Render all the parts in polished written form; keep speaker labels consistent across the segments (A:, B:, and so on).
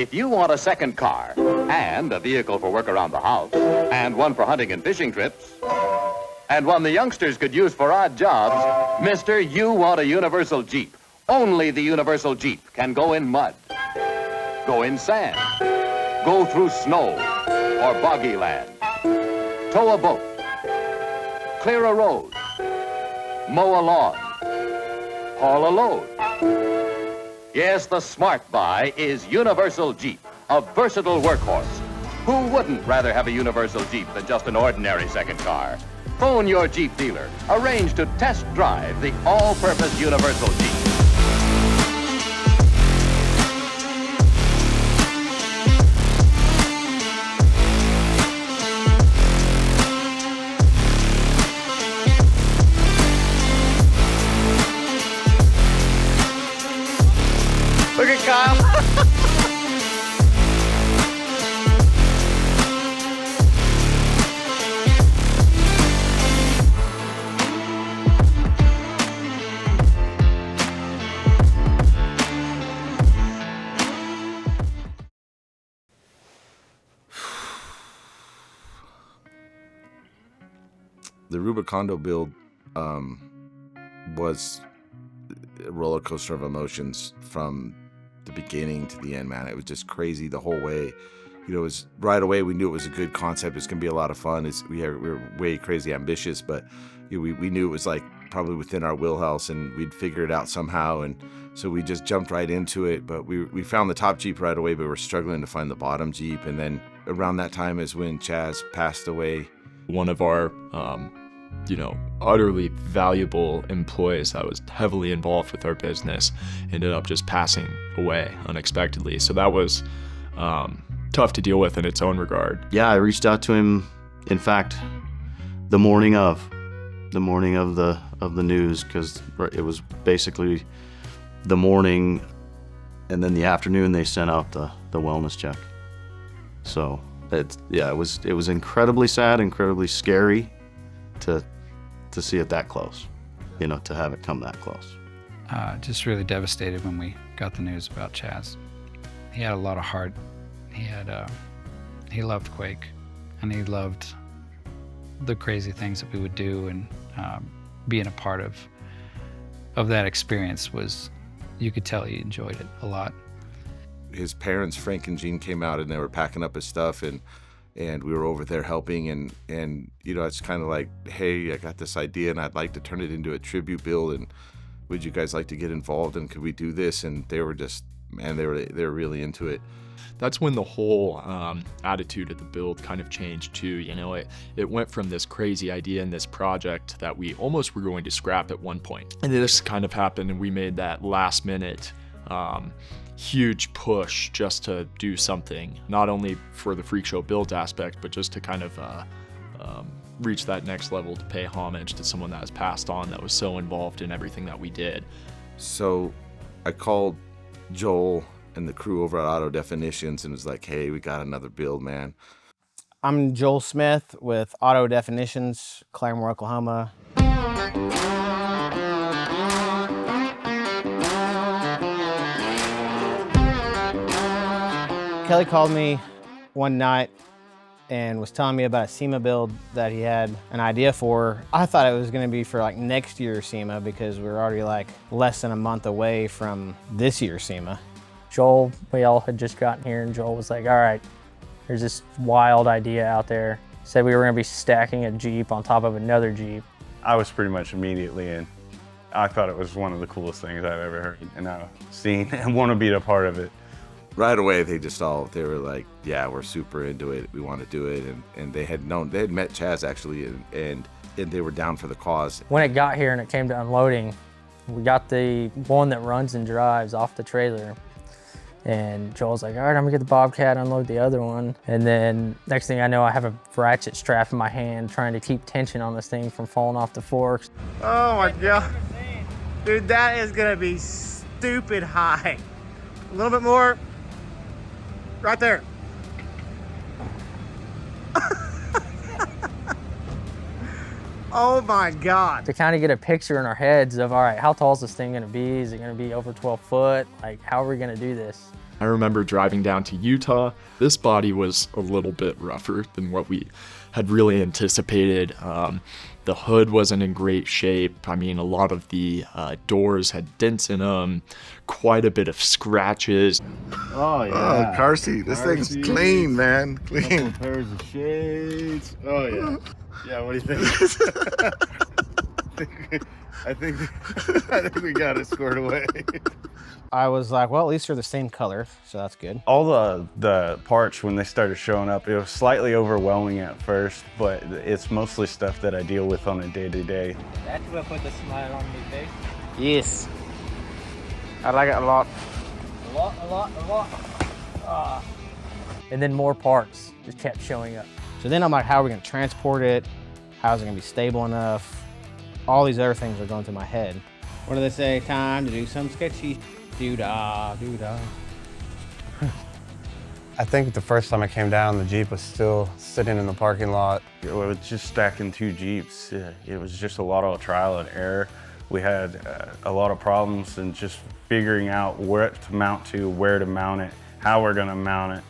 A: If you want a second car and a vehicle for work around the house and one for hunting and fishing trips and one the youngsters could use for odd jobs, mister, you want a universal Jeep. Only the universal Jeep can go in mud, go in sand, go through snow or boggy land, tow a boat, clear a road, mow a lawn, haul a load. Yes, the smart buy is Universal Jeep, a versatile workhorse. Who wouldn't rather have a Universal Jeep than just an ordinary second car? Phone your Jeep dealer. Arrange to test drive the all-purpose Universal Jeep.
B: Look at Kyle.
C: The Rubicondo build was a roller coaster of emotions from the beginning to the end, man. It was just crazy the whole way. You know, it was right away we knew it was a good concept. It's gonna be a lot of fun. We were way crazy ambitious, but we knew it was like probably within our wheelhouse, and we'd figure it out somehow. And so we just jumped right into it. But we found the top Jeep right away, but we were struggling to find the bottom Jeep. And then around that time is when Chaz passed away.
D: One of our utterly valuable employees that was heavily involved with our business ended up just passing away unexpectedly. So that was tough to deal with in its own regard.
E: Yeah, I reached out to him, in fact, the morning of the news, because it was basically the morning, and then the afternoon they sent out the wellness check. So it was incredibly sad, incredibly scary to see it that close, to have it come that close.
F: Just really devastated when we got the news about Chaz. He had a lot of heart. He loved Quake, and he loved the crazy things that we would do, and being a part of that experience was, you could tell he enjoyed it a lot.
C: His parents, Frank and Jean, came out and they were packing up his stuff, and we were over there helping, and it's kind of like, hey, I got this idea and I'd like to turn it into a tribute build, and would you guys like to get involved, and could we do this? And they were just, man, they were really into it.
D: That's when the whole attitude of the build kind of changed too. It went from this crazy idea and this project that we almost were going to scrap at one point. And this kind of happened, and we made that last minute huge push just to do something, not only for the FreakShow build aspect, but just to kind of reach that next level, to pay homage to someone that has passed on, that was so involved in everything that we did.
C: So I called Joel and the crew over at Auto Definitions and was like, hey, we got another build, man.
B: I'm Joel Smith with Auto Definitions, Claremore, Oklahoma. Kelly called me one night and was telling me about a SEMA build that he had an idea for. I thought it was gonna be for like next year's SEMA, because we're already like less than a month away from this year's SEMA.
G: Joel, we all had just gotten here, and Joel was like, all right, there's this wild idea out there. Said we were gonna be stacking a Jeep on top of another Jeep.
H: I was pretty much immediately in. I thought it was one of the coolest things I've ever heard and I've seen, and want to be a part of it.
C: Right away, they were like, yeah, we're super into it. We want to do it. And they had met Chaz actually, and they were down for the cause.
G: When it got here and it came to unloading, we got the one that runs and drives off the trailer. And Joel's like, all right, I'm gonna get the Bobcat, unload the other one. And then next thing I know, I have a ratchet strap in my hand trying to keep tension on this thing from falling off the forks.
B: Oh my God. Dude, that is gonna be stupid high. A little bit more. Right there. Oh my God.
G: To kind of get a picture in our heads of, all right, how tall is this thing gonna be? Is it gonna be over 12 foot? Like, how are we gonna do this?
D: I remember driving down to Utah. This body was a little bit rougher than what we had really anticipated. The hood wasn't in great shape. I mean, a lot of the doors had dents in them, quite a bit of scratches.
C: Oh, yeah. Oh, car seat. This thing's clean, man. Clean.
I: Couple pairs of shades. Oh, yeah. Yeah, what do you think? I think we got it squared away.
B: I was like, well, at least they're the same color, so that's good.
H: All the parts, when they started showing up, it was slightly overwhelming at first, but it's mostly stuff that I deal with on a day-to-day.
G: That will put the smile on my face.
B: Yes. I like it a lot.
G: A lot. Ah. And then more parts just kept showing up.
B: So then I'm like, how are we gonna transport it? How's it gonna be stable enough? All these other things are going through my head. What do they say? Time to do some sketchy doo-dah, doo-dah.
J: I think the first time I came down, the Jeep was still sitting in the parking lot.
H: It was just stacking 2 Jeeps. It was just a lot of trial and error. We had a lot of problems and just figuring out what to mount to, where to mount it, how we're gonna mount it.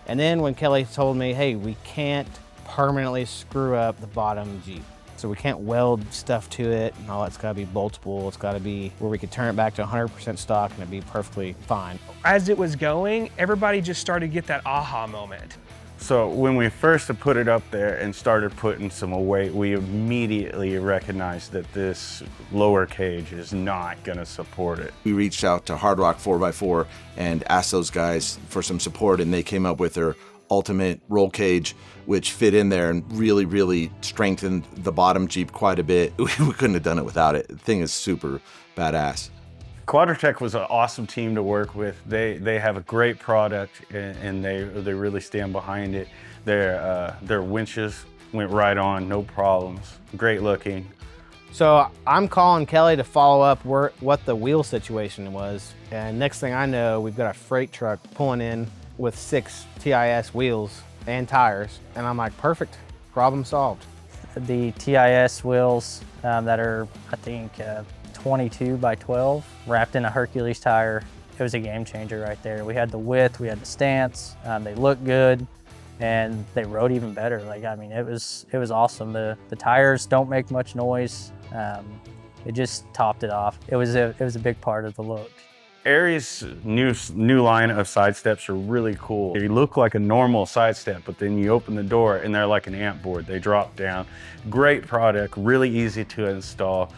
B: And then when Kelly told me, hey, we can't permanently screw up the bottom Jeep. So we can't weld stuff to it and all. It's gotta be boltable. It's gotta be where we could turn it back to 100% stock and it'd be perfectly fine.
K: As it was going, everybody just started to get that aha moment.
H: So when we first put it up there and started putting some weight, we immediately recognized that this lower cage is not gonna support it.
C: We reached out to Hard Rock 4x4 and asked those guys for some support, and they came up with their ultimate roll cage, which fit in there and really, really strengthened the bottom Jeep quite a bit. We couldn't have done it without it. The thing is super badass.
H: Quadratech was an awesome team to work with. They have a great product, and they really stand behind it. Their winches went right on, no problems. Great looking.
B: So I'm calling Kelly to follow up what the wheel situation was. And next thing I know, we've got a freight truck pulling in with 6 TIS wheels and tires. And I'm like, perfect, problem solved.
G: The TIS wheels that are, I think, 22 by 12, wrapped in a Hercules tire. It was a game changer right there. We had the width, we had the stance, they looked good, and they rode even better. Like, I mean, it was awesome. The tires don't make much noise. It just topped it off. It was a big part of the look.
H: Aries' new line of side steps are really cool. They look like a normal side step, but then you open the door and they're like an amp board. They drop down. Great product, really easy to install,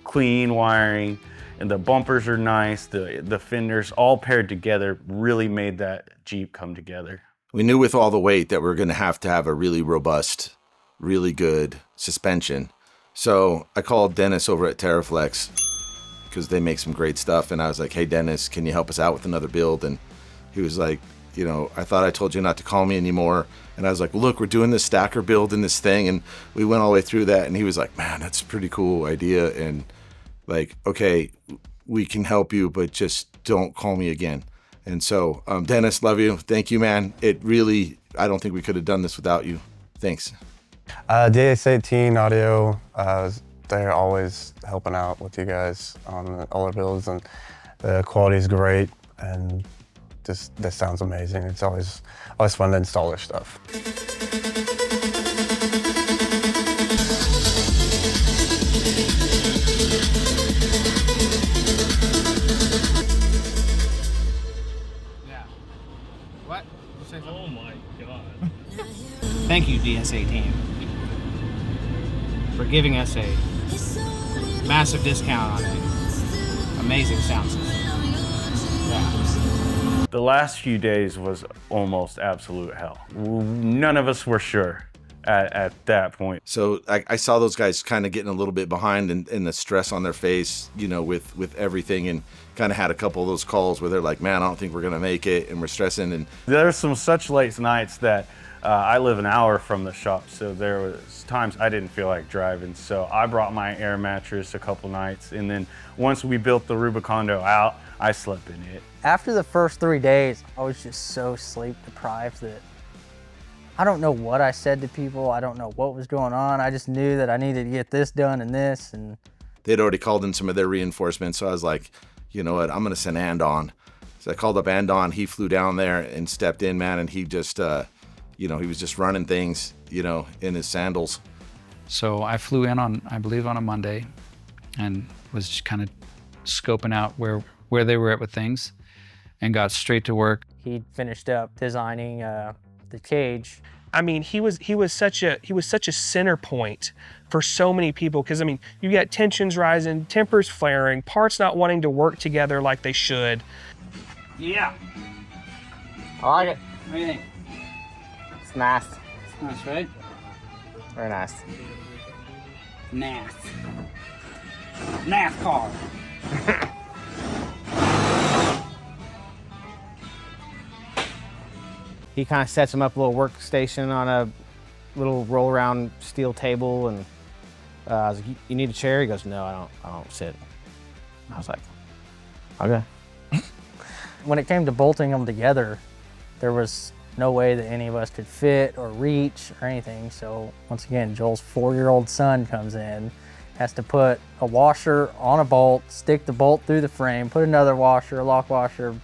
H: clean wiring, and the bumpers are nice. The fenders all paired together really made that Jeep come together.
C: We knew with all the weight that we were going to have a really robust, really good suspension. So I called Dennis over at Terraflex, because they make some great stuff. And I was like, hey, Dennis, can you help us out with another build? And he was like, you know, I thought I told you not to call me anymore. And I was like, well, look, we're doing this stacker build in this thing. And we went all the way through that. And he was like, man, that's a pretty cool idea. And like, okay, we can help you, but just don't call me again. And so, Dennis, love you. Thank you, man. It really, I don't think we could have done this without you. Thanks.
J: DS18 Audio, they're always helping out with you guys on all our builds, and the quality is great, and just this sounds amazing. It's always fun to install their stuff.
B: Yeah. What?
I: Oh my God.
B: Thank you, DS18, for giving us a massive discount on an amazing sound system. Yeah.
H: The last few days was almost absolute hell. None of us were sure at that point.
C: So I saw those guys kind of getting a little bit behind and the stress on their face, you know, with everything, and kind of had a couple of those calls where they're like, man, I don't think we're going to make it, and we're stressing. And
H: there's some such late nights that I live an hour from the shop, so there was times I didn't feel like driving. So I brought my air mattress a couple nights, and then once we built the Rubicondo out, I slept in it.
G: After the first 3 days, I was just so sleep deprived that I don't know what I said to people. I don't know what was going on. I just knew that I needed to get this done and this. And
C: they'd already called in some of their reinforcements, so I was like, you know what, I'm going to send And on. So I called up Andon. He flew down there and stepped in, man, and he just, he was just running things, in his sandals.
F: So I flew in on, I believe, on a Monday, and was just kind of scoping out where they were at with things, and got straight to work.
G: He finished up designing the cage.
K: I mean, he was such a center point for so many people, because I mean, you got tensions rising, tempers flaring, parts not wanting to work together like they should.
B: Yeah. I like it.
L: What do you think?
B: It's nice.
L: It's nice, right?
B: Very nice.
L: Nice. NASCAR.
B: He kind of sets him up a little workstation on a little roll around steel table, and I was like, "You need a chair?" He goes, "No, I don't sit." I was like, "Okay."
G: When it came to bolting them together, there was no way that any of us could fit or reach or anything. So once again, Joel's 4-year-old son comes in, has to put a washer on a bolt, stick the bolt through the frame, put another washer, a lock washer,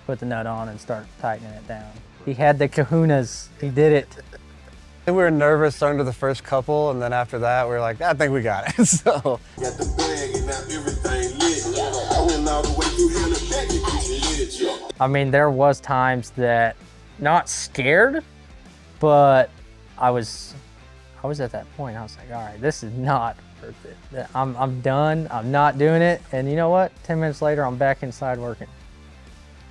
G: put the nut on, and start tightening it down. He had the kahunas. He did it.
J: We were nervous starting to the first couple, and then after that, we were like, I think we got it. So.
M: Got the bag and now everything lit. I went all the way through here and back to get you lit.
G: I mean, there was times that, not scared, but I was at that point. I was like, all right, this is not worth it. I'm done. I'm not doing it. And you know what? 10 minutes later, I'm back inside working.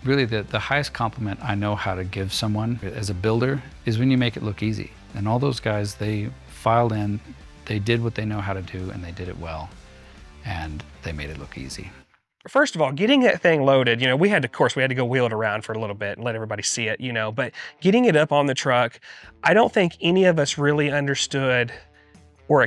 F: Really, the highest compliment I know how to give someone as a builder is when you make it look easy. And all those guys, they filed in, they did what they know how to do, and they did it well. And they made it look easy.
K: First of all, getting that thing loaded, we had to go wheel it around for a little bit and let everybody see it, but getting it up on the truck, I don't think any of us really understood or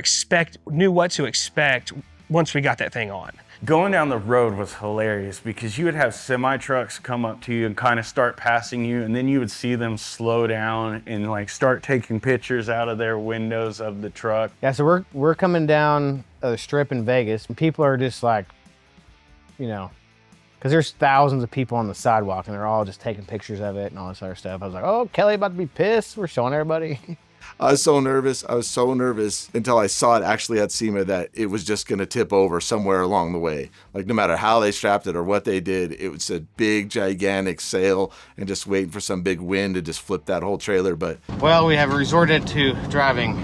K: knew what to expect once we got that thing on.
H: Going down the road was hilarious because you would have semi trucks come up to you and kind of start passing you, and then you would see them slow down and like start taking pictures out of their windows of the truck.
B: Yeah, so we're coming down the strip in Vegas, and people are just like, because there's thousands of people on the sidewalk, and they're all just taking pictures of it and all this other stuff. I was like, oh, Kelly about to be pissed. We're showing everybody.
C: I was so nervous until I saw it actually at SEMA that it was just going to tip over somewhere along the way. Like no matter how they strapped it or what they did, it was a big, gigantic sail and just waiting for some big wind to just flip that whole trailer. But
B: well, we have resorted to driving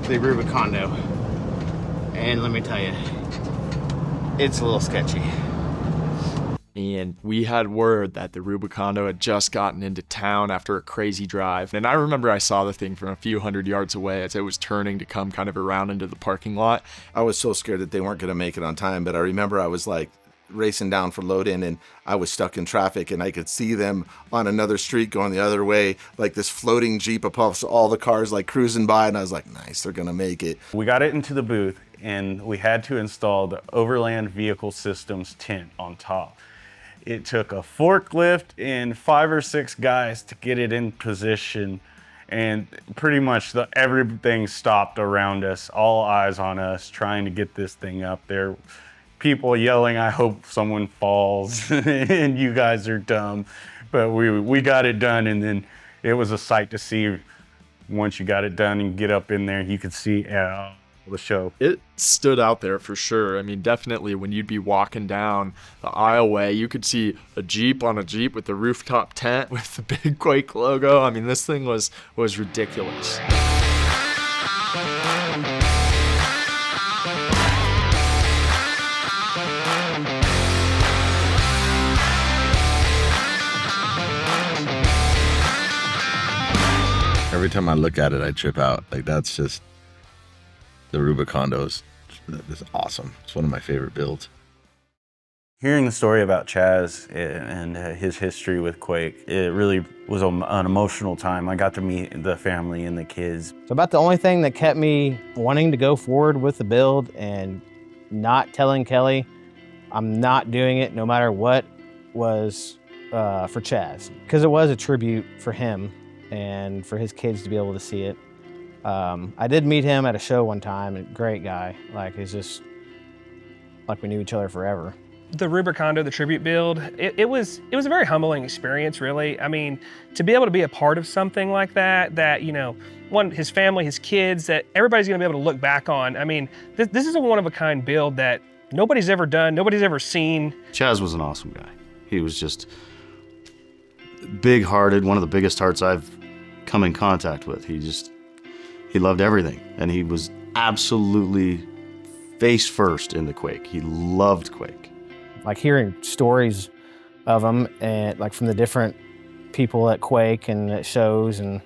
B: the Rubicondo, and let me tell you, it's a little sketchy.
D: And we had word that the Rubicondo had just gotten into town after a crazy drive. And I remember I saw the thing from a few hundred yards away as it was turning to come kind of around into the parking lot.
C: I was so scared that they weren't going to make it on time, but I remember I was like racing down for load in, and I was stuck in traffic, and I could see them on another street going the other way, like this floating Jeep above all the cars like cruising by, and I was like, nice, they're going to make it.
H: We got it into the booth, and we had to install the Overland Vehicle Systems tent on top. It took a forklift and 5 or 6 guys to get it in position, and pretty much everything stopped around us, all eyes on us, trying to get this thing up there. People yelling, I hope someone falls, and you guys are dumb. But we got it done, and then it was a sight to see. Once you got it done and get up in there, you could see the show.
D: It stood out there for sure. I mean, definitely when you'd be walking down the aisleway, you could see a Jeep on a Jeep with the rooftop tent with the big Quake logo. I mean, this thing was ridiculous.
C: Every time I look at it, I trip out. Like that's just the Rubicondo is awesome. It's one of my favorite builds.
H: Hearing the story about Chaz and his history with Quake, it really was an emotional time. I got to meet the family and the kids.
B: So about the only thing that kept me wanting to go forward with the build and not telling Kelly I'm not doing it no matter what was for Chaz, because it was a tribute for him and for his kids to be able to see it. I did meet him at a show one time, and great guy. Like, he's just like we knew each other forever.
K: The Rubicondo, the tribute build, it was a very humbling experience, really. I mean, to be able to be a part of something like that, you know, his family, his kids, that everybody's gonna be able to look back on. I mean, this is a one-of-a-kind build that nobody's ever done, nobody's ever seen.
E: Chaz was an awesome guy. He was just big-hearted, one of the biggest hearts I've come in contact with. He loved everything, and he was absolutely face first into Quake. He loved Quake.
B: Like hearing stories of him and like from the different people at Quake and at shows, and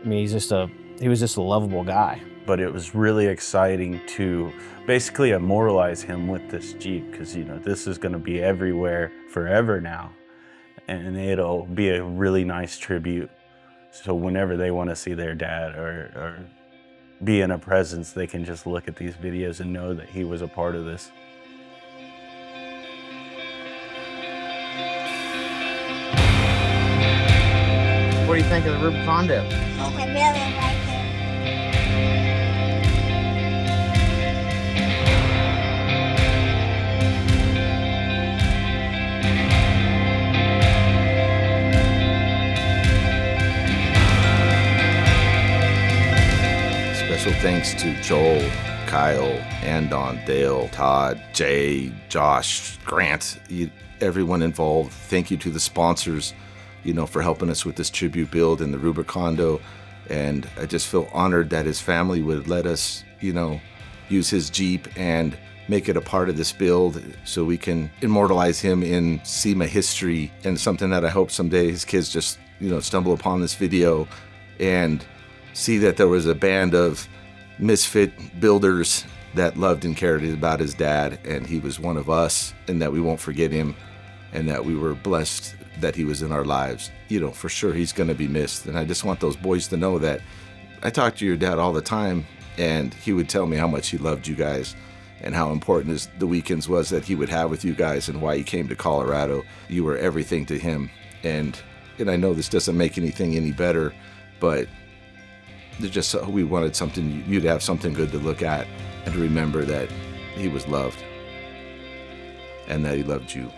B: I mean, he was just a lovable guy.
H: But it was really exciting to basically immortalize him with this Jeep, because you know this is going to be everywhere forever now, and it'll be a really nice tribute. So whenever they want to see their dad or be in a presence, they can just look at these videos and know that he was a part of this.
B: What do you think of the Rubicondo?
N: I really like it.
C: Special thanks to Joel, Kyle, Andon, Dale, Todd, Jay, Josh, Grant, everyone involved. Thank you to the sponsors, you know, for helping us with this tribute build and the Rubicondo. And I just feel honored that his family would let us, you know, use his Jeep and make it a part of this build so we can immortalize him in SEMA history, and something that I hope someday his kids just, you know, stumble upon this video and see that there was a band of misfit builders that loved and cared about his dad, and he was one of us, and that we won't forget him, and that we were blessed that he was in our lives. You know, for sure he's gonna be missed, and I just want those boys to know that I talk to your dad all the time, and he would tell me how much he loved you guys and how important the weekends was that he would have with you guys, and why he came to Colorado. You were everything to him, and I know this doesn't make anything any better, but we wanted something, you to have something good to look at and to remember that he was loved and that he loved you.